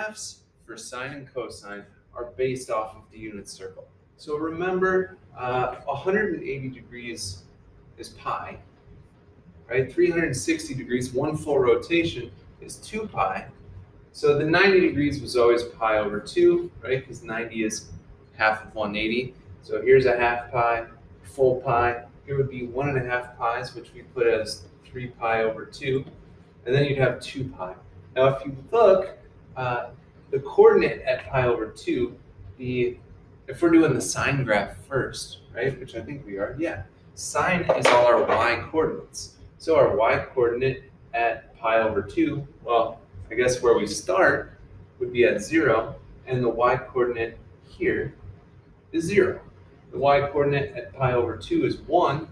graphs for sine and cosine are based off of the unit circle. So remember, 180 degrees is pi, right? 360 degrees, one full rotation, is 2 pi. So the 90 degrees was always pi over 2, right? Because 90 is half of 180. So here's a half pi, full pi. Here would be 1.5 pi's, which we put as 3 pi over 2. And then you'd have 2 pi. Now if you look, the coordinate at pi over 2, if we're doing the sine graph first, right, which I think we are, yeah. Sine is all our y coordinates. So our y coordinate at pi over 2, well, I guess where we start would be at 0, and the y coordinate here is 0. The y coordinate at pi over 2 is 1.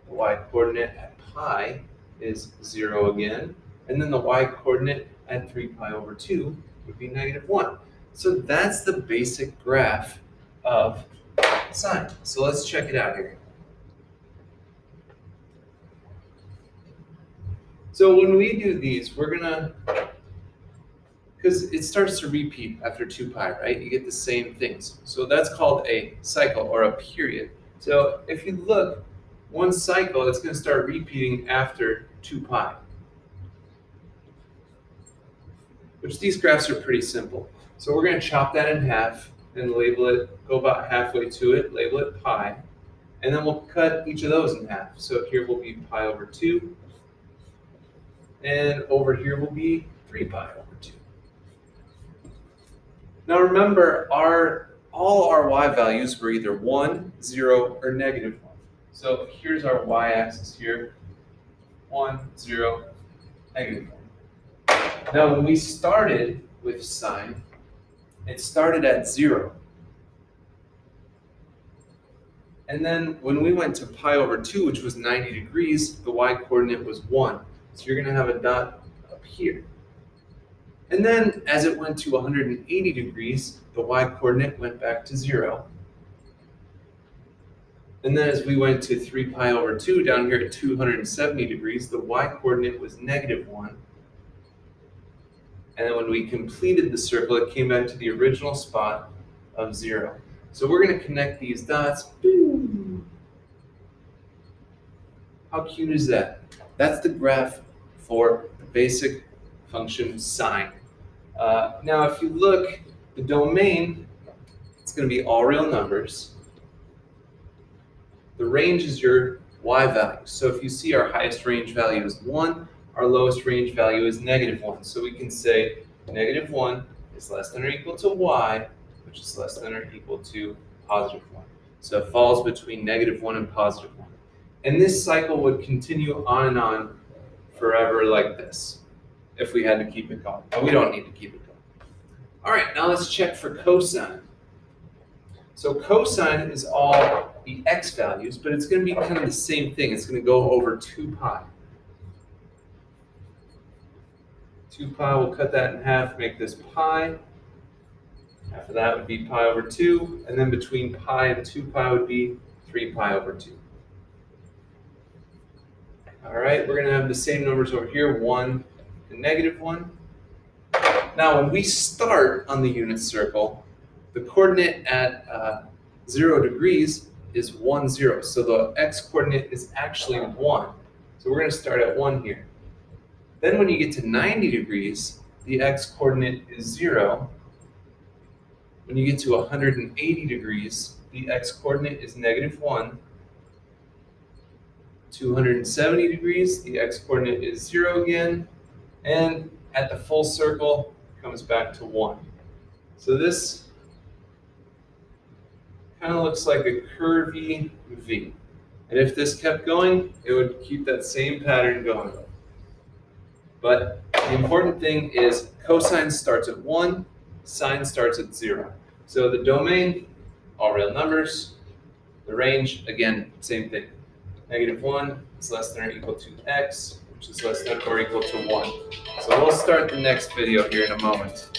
The y coordinate at pi is 0 again. And then the y coordinate at 3 pi over 2 would be -1. So that's the basic graph of sine. So let's check it out here. So when we do these, we're gonna, because it starts to repeat after 2 pi, right? You get the same things. So that's called a cycle or a period. So if you look, one cycle, it's gonna start repeating after 2 pi. Which these graphs are pretty simple. So we're gonna chop that in half and label it, go about halfway to it, label it pi, and then we'll cut each of those in half. So here will be pi over 2, and over here will be 3 pi over 2. Now remember, all our y values were either 1, 0, or -1. So here's our y-axis here, 1, 0, -1. Now when we started with sine, it started at 0. And then when we went to pi over 2, which was 90 degrees, the y-coordinate was 1. So you're going to have a dot up here. And then as it went to 180 degrees, the y-coordinate went back to 0. And then as we went to 3 pi over 2, down here at 270 degrees, the y-coordinate was -1. And then when we completed the circle, it came back to the original spot of 0. So we're going to connect these dots. How cute is that? That's the graph for the basic function sine. Now if you look, the domain, it's going to be all real numbers. The range is your y value. So if you see our highest range value is 1, our lowest range value is -1. So we can say -1 is less than or equal to y, which is less than or equal to +1. So it falls between -1 and +1. And this cycle would continue on and on forever like this, if we had to keep it going. But we don't need to keep it going. All right, now let's check for cosine. So cosine is all the x values, but it's going to be kind of the same thing. It's going to go over 2 pi. 2 pi, we'll cut that in half, make this pi. Half of that would be pi over 2, and then between pi and 2 pi would be 3 pi over 2. All right, we're going to have the same numbers over here, 1 and -1. Now, when we start on the unit circle, the coordinate at 0 degrees is 1, 0. So the x-coordinate is actually 1. So we're going to start at 1 here. Then when you get to 90 degrees, the x-coordinate is 0. When you get to 180 degrees, the x-coordinate is -1. 270 degrees, the x-coordinate is 0 again. And at the full circle, it comes back to 1. So this kind of looks like a curvy V. And if this kept going, it would keep that same pattern going. But the important thing is cosine starts at 1, sine starts at 0. So the domain, all real numbers. The range, again, same thing. -1 is less than or equal to x, which is less than or equal to 1. So we'll start the next video here in a moment.